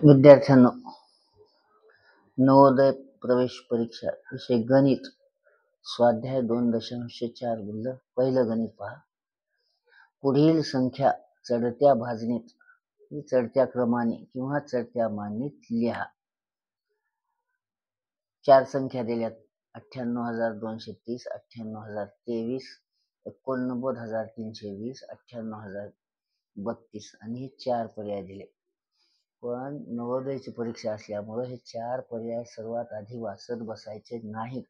विद्यार्थ्यांनो, नवोदय प्रवेश परीक्षा विषय गणित स्वाध्याय 2.4 बोललं. पहिलं गणित पहा. पुढील संख्या चढत्या भाजणीत चढत्या क्रमाने किंवा चढत्या मांडणीत लिहा. 4 संख्या दिल्यात. 98,230, 98,023, 89,320, 98,032 आणि हे 4 पर्याय दिले. पण नवोदयची परीक्षा असल्यामुळे हे 4 पर्याय सर्वात आधी वाचत बसायचे नाहीत.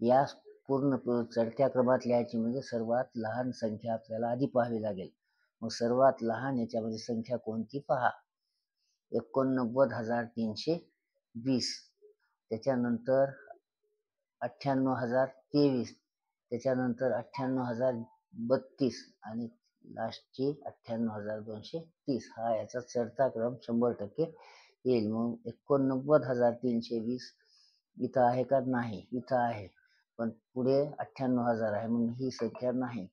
या पूर्ण चढत्या क्रमात लिहायची म्हणजे सर्वात लहान संख्या आपल्याला आधी पाहावी लागेल. मग सर्वात लहान याच्यामध्ये संख्या कोणती पहा. 89,320, त्याच्यानंतर 98,023, त्याच्यानंतर 98,032 आणि लास्टची 98,230. हा याचा चढता क्रम 100% येईल. मग 89,320 इथं आहे का? नाही, इथं आहे, पण पुढे 98,000 आहे, मग ही संख्या नाही.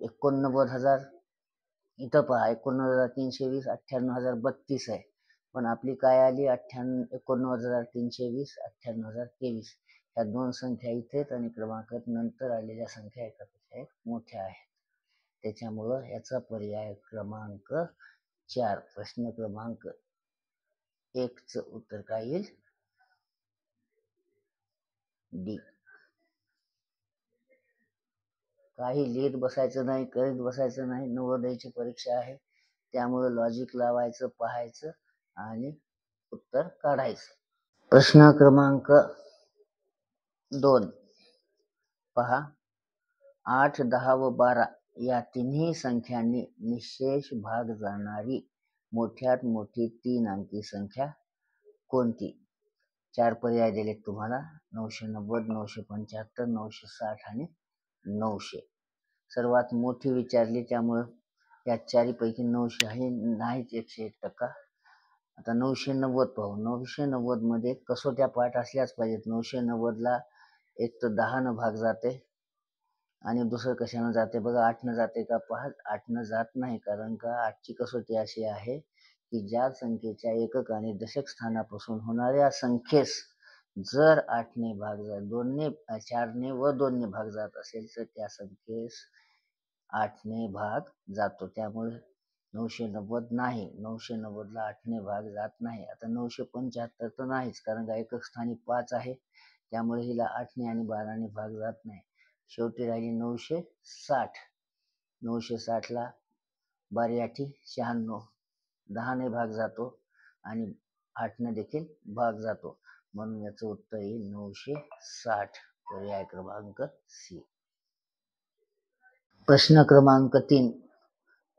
89,000 इथं पहा, 89,320, 98,032 आहे, पण आपली काय आली? 89,320, 98,023. ह्या दोन संख्या इथेच आणि क्रमांकात नंतर आलेल्या संख्या एकापेक्षा मोठ्या आहेत. त्याच्यामुळं याचा पर्याय क्रमांक 4, प्रश्न क्रमांक 1 च उत्तर काय येईल? डी. काही लिहित बसायचं नाही, करीत बसायचं नाही. नवोदयची परीक्षा आहे, त्यामुळे लॉजिक लावायचं, पाहायचं आणि उत्तर काढायचं. प्रश्न क्रमांक 2 पहा. 8, 10 व 12 या तिन्ही संख्यांनी निशेष भाग जाणारी मोठ्यात मोठी 3 अंकी संख्या कोणती? 4 पर्याय दिलेत तुम्हाला. 990, 975, 960 आणि 900. सर्वात मोठी विचारली, त्यामुळे या चारीपैकी 900 आहे, नाहीच 101%. आता 990 पाहू. 990 मध्ये कसोट्या पाठ असल्याच पाहिजेत. 990ला एक तर 10 भाग जाते आणि दुसरं कशानं जाते बघा. 8 जाते का? पहा, 8 जात नाही, कारण का 8ची कसोटी अशी आहे की ज्या संख्येच्या एकक आणि दशक स्थानापासून होणाऱ्या संख्येस जर 8ने भाग जात, 2ने, 4ने व 2ने भाग जात असेल तर त्या संख्येस 8ने भाग जातो. त्यामुळे 990 नाही. 990ला 8ने भाग जात नाही. आता 975 तर नाहीच, कारण का एकक स्थानी 5 आहे, त्यामुळे हिला 8ने आणि 12ने भाग जात नाही. शेवटी राहिली 960. 960ला 12 96, 10ने भाग जातो आणि 8ने देखील भाग जातो, म्हणून याचं उत्तर येईल 960, पर्याय क्रमांक सी. प्रश्न क्रमांक 3.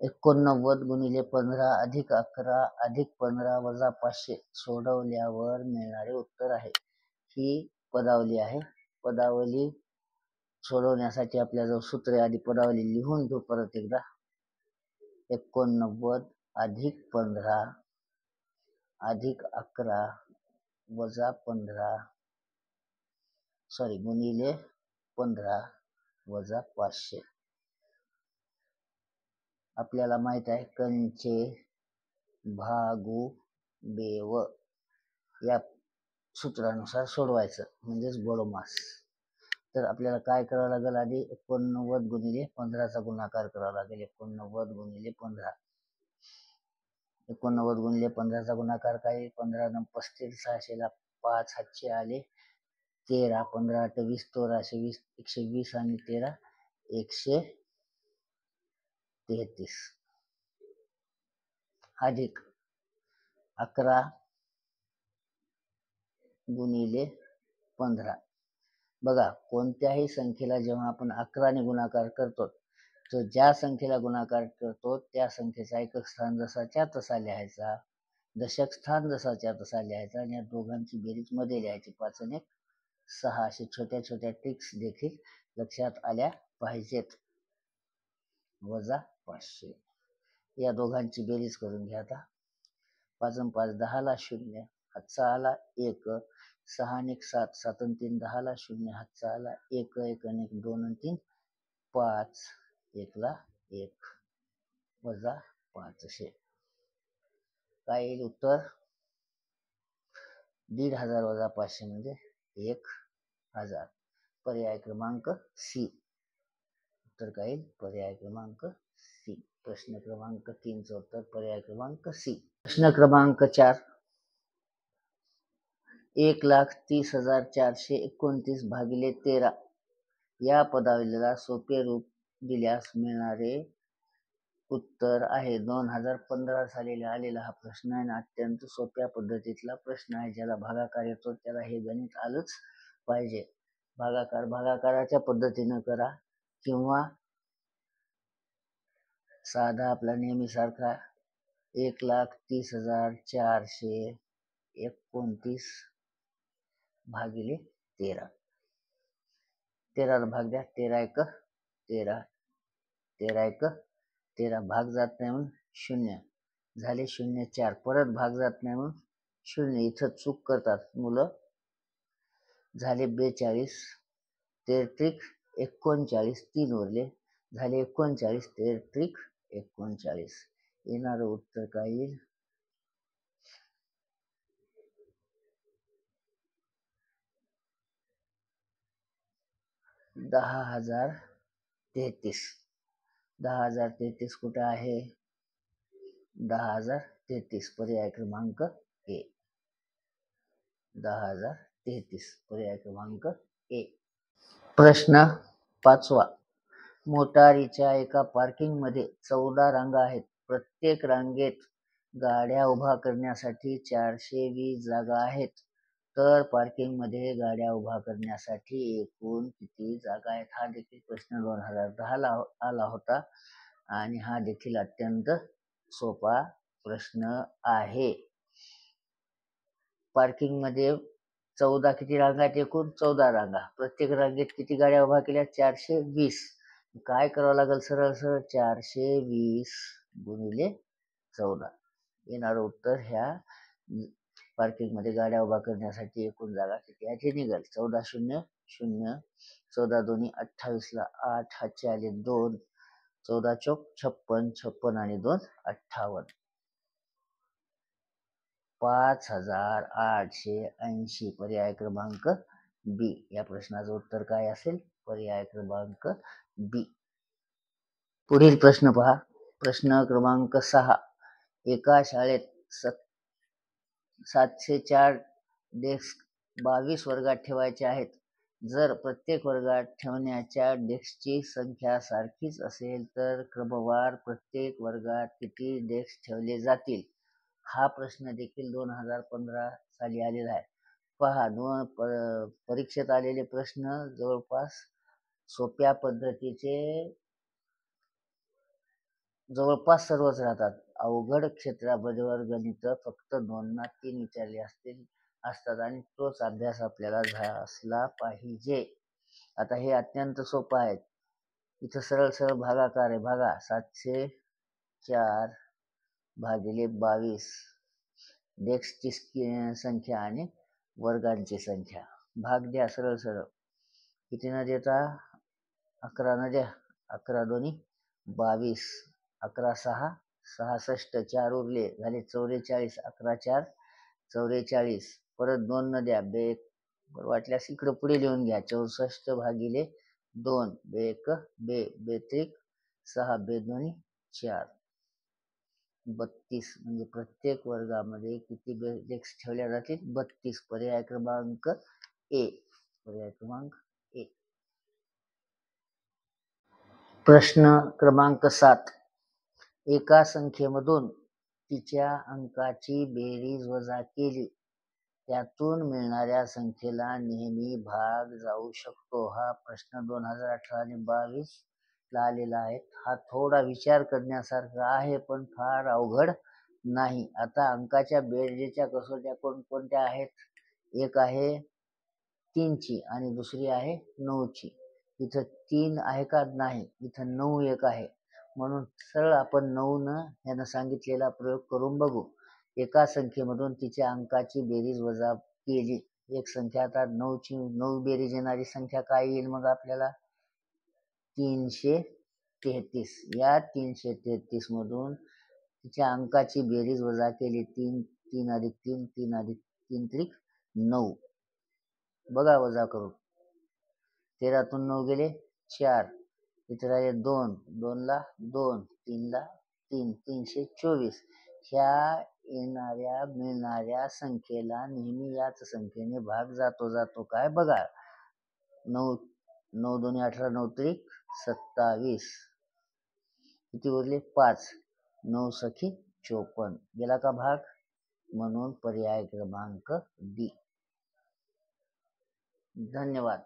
89 गुणिले 15 अधिक 11 अधिक 15 वजा 500 सोडवल्यावर मिळणारे उत्तर आहे. ही पदावली आहे. पदावली सोडवण्यासाठी आपल्याजवळ सूत्र आधी पदावली लिहून घेऊ परत एकदा. 89 अधिक 15 अधिक 11 वजा 15 गुणिले 15 वजा 500. आपल्याला माहित आहे कंचे भागू बेव या सूत्रानुसार सोडवायचं, म्हणजेच बडोमास. तर आपल्याला काय करावं लागेल? आधी 89 गुणिले 15चा गुणाकार करावा लागेल. 89 गुणिले 15. 89 गुणिले 15चा गुणाकार काय? 15 × 35, 600ला 5 हातचे आले 13, 15 × 8 = 20, 14, 120 आणि 13 133 अधिक 11 गुणिले 15. बघा, कोणत्याही संख्येला जेव्हा आपण 11ने गुणाकार करतो, तर ज्या संख्येला गुणाकार करतो त्या संख्येचा एकक स्थान जसाच्या तसा लिहायचा, दशक स्थान जसाच्या तसा लिहायचा आणि या दोघांची बेरीज मध्ये लिहायची. 5 आणि 1 6. अशा छोट्या छोट्या ट्रिक्स देखील लक्षात आल्या पाहिजेत. वजा 500. या दोघांची बेरीज करून घ्या. आता 5 आणि 5 10ला 0, हातचा आला 1, 6 आणि 1 7, 7 आणि 3 10ला 0, हातचा आला 1, 1 आणि 1 2 आणि 3 5, 1ला 1 वजा 500. काय येईल उत्तर? 1500 वजा 500 म्हणजे 1000. पर्याय क्रमांक सी. उत्तर काय येईल? पर्याय क्रमांक सी. प्रश्न क्रमांक 3चं उत्तर पर्याय क्रमांक सी. प्रश्न क्रमांक 4. 1,30,429 भागिले 13 या पदावलीला सोपे रूप दिल्यास मिळणारे उत्तर आहे. 2015 साली आलेला हा प्रश्न आहे. अत्यंत सोप्या पद्धतीतला प्रश्न आहे. ज्याला भागाकार येतो त्याला हे गणित आलंच पाहिजे. भागाकाराच्या पद्धतीनं करा किंवा साधा आपला नेहमीसारखा 1,30,429 भागिले 13. 13 भाग द्या. 13 एक 13, 13 एक 13. भाग जात नाही म्हणून 0 झाले. 0 4. परत भाग जात नाही म्हणून 0. इथं चूक करतात मुलं. झाले 42. 13 39. 3 उरले. झाले 39. 13 39. येणारं उत्तर काय येईल? 10,033. 10,033 कुठे आहे? 10,033 पर्याय क्रमांक ए. 10,033 पर्याय क्रमांक ए. प्रश्न 5वा. मोटारीच्या एका पार्किंग मध्ये 14 रांगा आहेत. प्रत्येक रांगेत गाड्या उभा करण्यासाठी 420 जागा आहेत. तर पार्किंग मध्ये गाड्या उभा करण्यासाठी एकूण किती जागा आहेत? हा देखील प्रश्न 2010ला आला होता आणि हा देखील अत्यंत सोपा प्रश्न आहे. पार्किंग मध्ये 14 किती रांगा आहेत? एकूण 14 रांगा. प्रत्येक रांगेत किती गाड्या उभा केल्या? 420. काय करावं लागेल? सरळ सरळ 420 गुणिले 14. येणारं उत्तर ह्या पार्किंग मध्ये गाड्या उभा करण्यासाठी एकूण जागा किती आहे हे निघेल. 14 0 0. 14 दोन्ही 28 ला 8. हातचे आले 2. 14 चौक 56. 56 आणि 2 58. 5,880. पर्याय क्रमांक बी. या प्रश्नाचं उत्तर काय असेल? पर्याय क्रमांक बी. पुढील प्रश्न पहा. प्रश्न क्रमांक 6. एका शाळेत 704 डेस्क 22 वर्गात ठेवायचे आहेत. जर प्रत्येक वर्गात ठेवण्याच्या डेस्कची संख्या सारखीच असेल तर क्रमवार प्रत्येक वर्गात किती डेस्क ठेवले जातील? हा प्रश्न देखील 2015 साली आलेला आहे. पहा, परीक्षेत आलेले प्रश्न जवळपास सोप्या पद्धतीचे जवळपास सर्वच राहतात. अवघड क्षेत्राबरोबर गणित फक्त 2 ना 3 विचारले असतात आणि तोच अभ्यास आपल्याला असला पाहिजे. आता हे अत्यंत सोपं आहे. इथं सरळ सरळ भागाकार आहे. भागा 704 भागिले 22. डेस्कची संख्या आणि वर्गांची संख्या. भाग द्या सरळ सरळ. किती न देता 11 न द्या. 11 दोन्ही 22. 11 6 66. 4 उरले. झाले 44. 11 4 44. परत 2 न द्या. वाटल्यास इकडे पुढे लिहून घ्या. 64 भागिले 2. 1 बे 32. 6 बे दोन्ही 4. 32. म्हणजे प्रत्येक वर्गामध्ये किती डेस्क ठेवल्या जातील? 32. पर्याय क्रमांक ए. पर्याय क्रमांक ए. प्रश्न क्रमांक 7. एका संख्येमधून तिच्या अंकाची बेरीज वजा केली त्यातून मिळणाऱ्या संख्येला नेहमी भाग जाऊ शकतो. हा प्रश्न 2018 आणि 22 ला आलेला आहे. हा थोडा विचार करण्यासारखा आहे पण फार अवघड नाही. आता अंकाच्या बेरजेच्या कसोट्या कोणकोणत्या आहेत? एक आहे 3 ची आणि दुसरी आहे 9 ची. इथं 3 आहे का? नाही. इथं 9 एक आहे. म्हणून सरळ आपण 9 न यानं सांगितलेला प्रयोग करून बघू. एका संख्येमधून तिच्या अंकाची बेरीज वजा केली. एक संख्या. आता 9 बेरीज येणारी संख्या काय येईल मग आपल्याला? 333. या 333 मधून तिच्या अंकाची बेरीज वजा केली 3 3 अधिक 3 3 अधिक 3 त्रिक 9. बघा वजा करून. 13तून 9 गेले 4, इथे राहिले 2, 2 ला 2, 3 ला 3, 324. ह्या येणाऱ्या मिळणाऱ्या संख्येला नेहमी याच संख्येने भाग जातो काय बघा. 9 9 2 18 9 त्रिक 27. किती उरले 5, 9 सखी 54. गेला का भाग, म्हणून पर्याय क्रमांक डी. धन्यवाद.